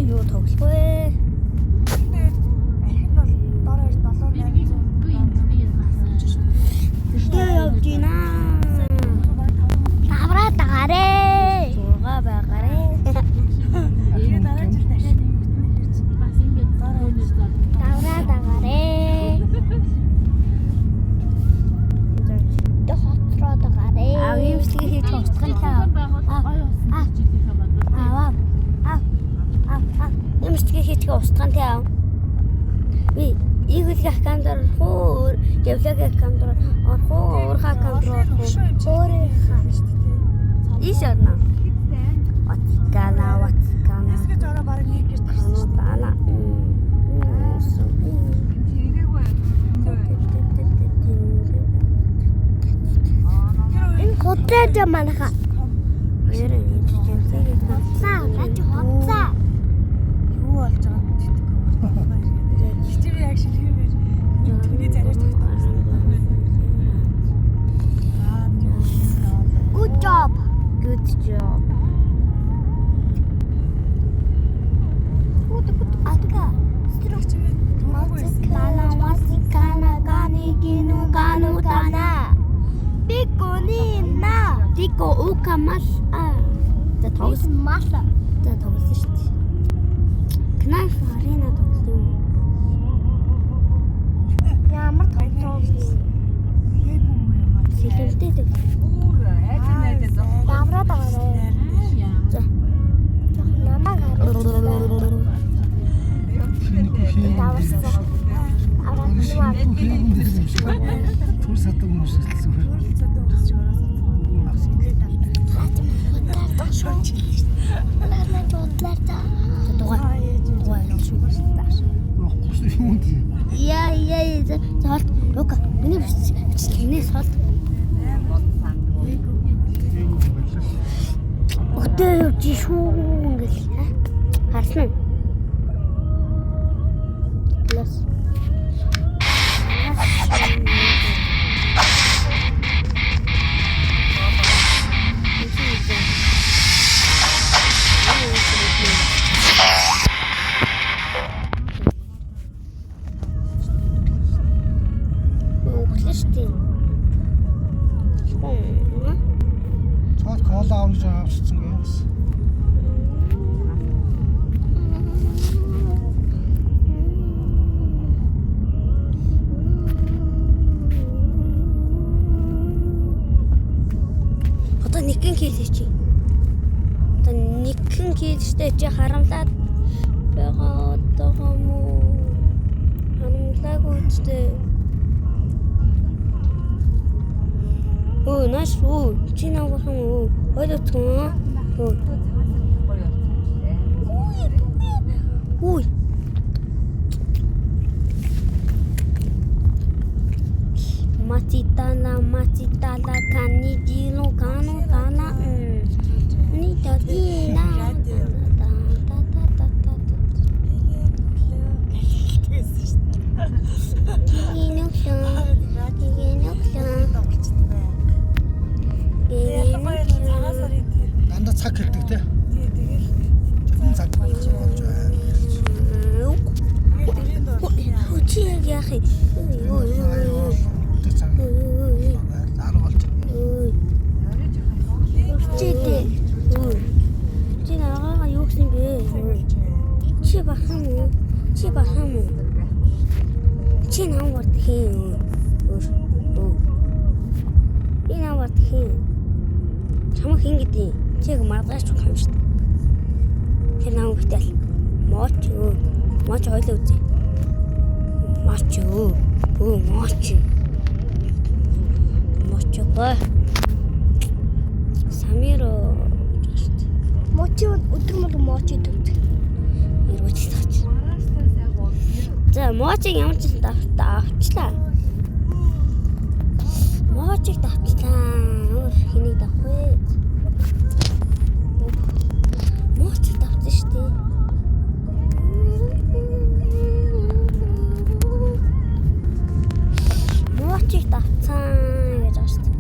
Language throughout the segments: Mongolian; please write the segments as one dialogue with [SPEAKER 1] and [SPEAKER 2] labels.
[SPEAKER 1] юу тоглохгүй.
[SPEAKER 2] Архинд бол дороо 7-800.
[SPEAKER 1] Тэ явж гинэ. Авраа дагарэ. Зурга байгаарэ.
[SPEAKER 2] Тэгээд дараа жил дахиад юм ирж бас ингэ дороо
[SPEAKER 1] Авраа дагарэ. Тэ хотроо дагарэ. Ийм шиг хийж устгах юм таа. Нэмсгээ хийчихээ устгах нь таа. Би игэлгэх камер хоор явлагах камер орхоо уурхаа камер орхоо өөрийнхаа ийшэрнэ. Ватикана.
[SPEAKER 2] Нэсгэж ороо бараг нэг гэрт
[SPEAKER 1] Кану тана. Энэ хотод манайха. Ярэ нэг юм хоцаа, наач хоцаа.
[SPEAKER 2] юу болж байгааг мэддэг. Хичээл яг шилхэмээр түүний зарайж тогтоосон.
[SPEAKER 1] Good job. Good job. Good. Атга.
[SPEAKER 2] Строгч вэ?
[SPEAKER 1] Мацикана, мацикана, канигину, канутана. Биконина. Дико укамал. За тоглосон мал. За тоглосон шүү дээ. Knife arena тоглосон. Ямар тоглосон?
[SPEAKER 2] Хийгээгүй юм аа.
[SPEAKER 1] Сэлэлтэй дэг. Давраа дагараа. За. Намаа гараа. Даварсан. Аваа нуаа.
[SPEAKER 3] Түр садаг хүмүүсэлсэн. Яа. Золт. Лука. Миний бичлэгнээс солт. Өтөө явж шүү ингээл. Харсан уу? Лас. Цаад кола авч авчихсан гээс.
[SPEAKER 1] Одоо нэгэн хийлээ чи. Одоо нэгэн хийлэжтэй чи харамлаад байгаа одоо юм. Харамлаагүй үстэй. Наш чи навхан ойлцгоо. Ой. Матитала канидило канутана. Нитатина.
[SPEAKER 3] Дандаа цаг хэлдэг те. Зөвхөн цаг болж байна.
[SPEAKER 1] Чи яах юм? Чи нагаа юу гэсэн бэ? Чи бахан уу? Чи намайг хийн. Би намайг хийн. Чамаа хин гэдэг. Чиг маргаач юм шүү дээ. Тэр намайг гэтэл моч ойлоо үзье. Мочоо. Самиро. Мочоо өдрөмөр мочоо төвтэй. Ирүүч таач. За мочиг ямар ч авчлаа. Мочиг авчлаа. Хэнийг давах вэ? Мочиг давсан шүү дээ. Мочиг давсан гэж байна шүү дээ.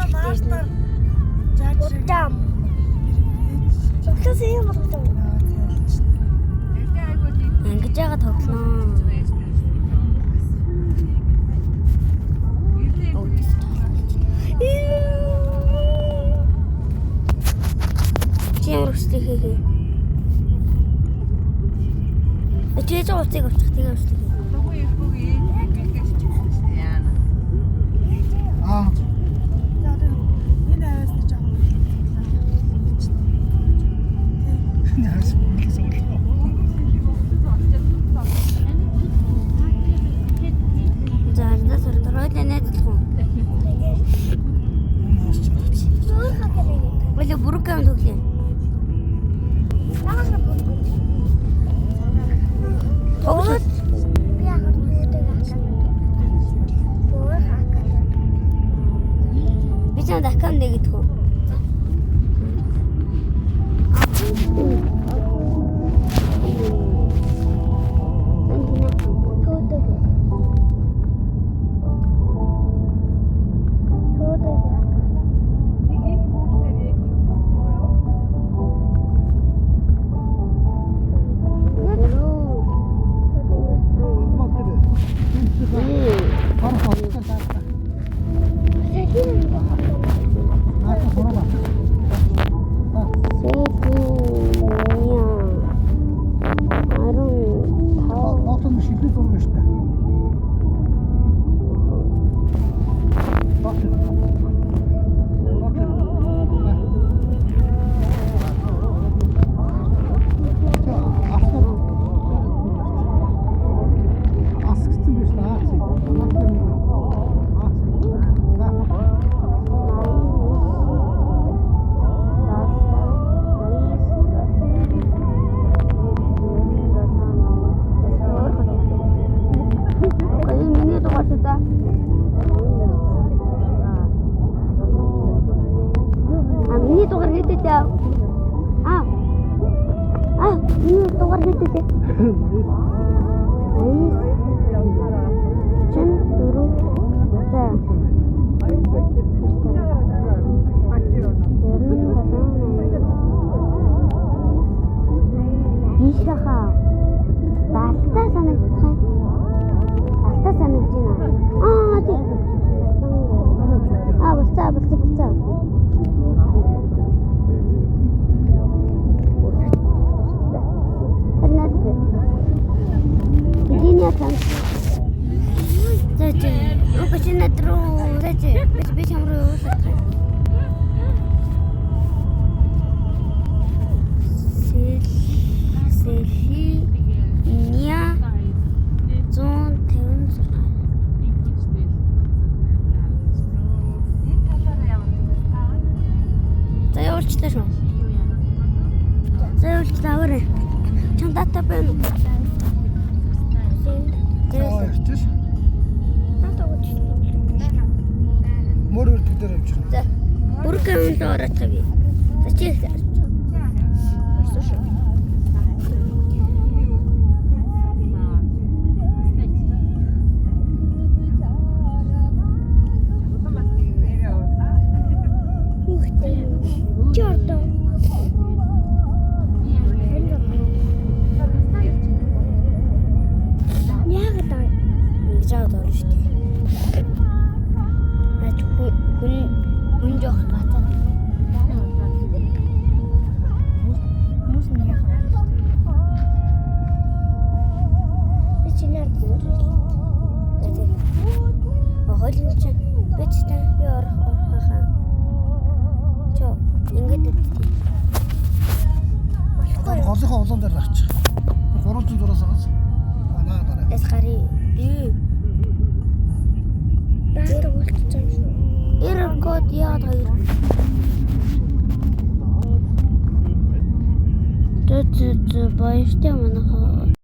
[SPEAKER 2] Манай маастар жаач
[SPEAKER 3] Удам. Өглөөс юм болгосон.
[SPEAKER 1] Ангиж байгаа тоглоно. Чи ямар хүсдэг хээ. Чи ч уцыг авчих тэгээ хүсдэг.
[SPEAKER 4] Аа.
[SPEAKER 2] За одоо энэ аваас нь жоохон
[SPEAKER 4] Яас билсэн үү?
[SPEAKER 1] За арда сард хойлоо найзлах уу?
[SPEAKER 4] Наас ч бодсон.
[SPEAKER 3] Өөр хагас.
[SPEAKER 1] Болоо бүргэн төглөө.
[SPEAKER 3] Нааша бүгд.
[SPEAKER 1] Тоглоод
[SPEAKER 3] Би яагаад бүгдээ хагас. Өөр хагас.
[SPEAKER 1] би чанд аккаунт нэгдэх үү?
[SPEAKER 4] Бара хоолтой таата. Наач хороо. Нотон шилдэг зураг шүү дээ. Миний дугаар хэдэд яа. Миний дугаар хэдэд. Чин дөрөв. За. Бишаха. Далтаа санагдах юм. Далтаа санагдаж байна. Тийм. Болцоо. Иди там. Зачем? Почему на тру? Зачем? Почему русский? Сефи ня зон тэвэн сургай. За явуулчлаа шүү. За явуулчлаа аваарай. Чам дата байна уу? Яарч. Мөр өрдөг дээр авч ирнэ.
[SPEAKER 1] За. Бүргэн өндөө ороод тавь. За чи
[SPEAKER 3] Чёрта. Яагаад
[SPEAKER 1] ингэж аваад орно шүү дээ. Хүн жоох гатаа.
[SPEAKER 2] хүмүүс нь яхаа.
[SPEAKER 3] би чинээр дүүрээ.
[SPEAKER 1] Хойлон чи бэцтэй би орхохаа. Чо ингэж үтдээ.
[SPEAKER 4] Голынхоо улаан дээр авчих. 300 зураас агаас. Наа дараа.
[SPEAKER 1] Эсгари би
[SPEAKER 3] Дата болчихсон шүү.
[SPEAKER 1] эрэр код яад хоёр. Тэт баяртай манайхаа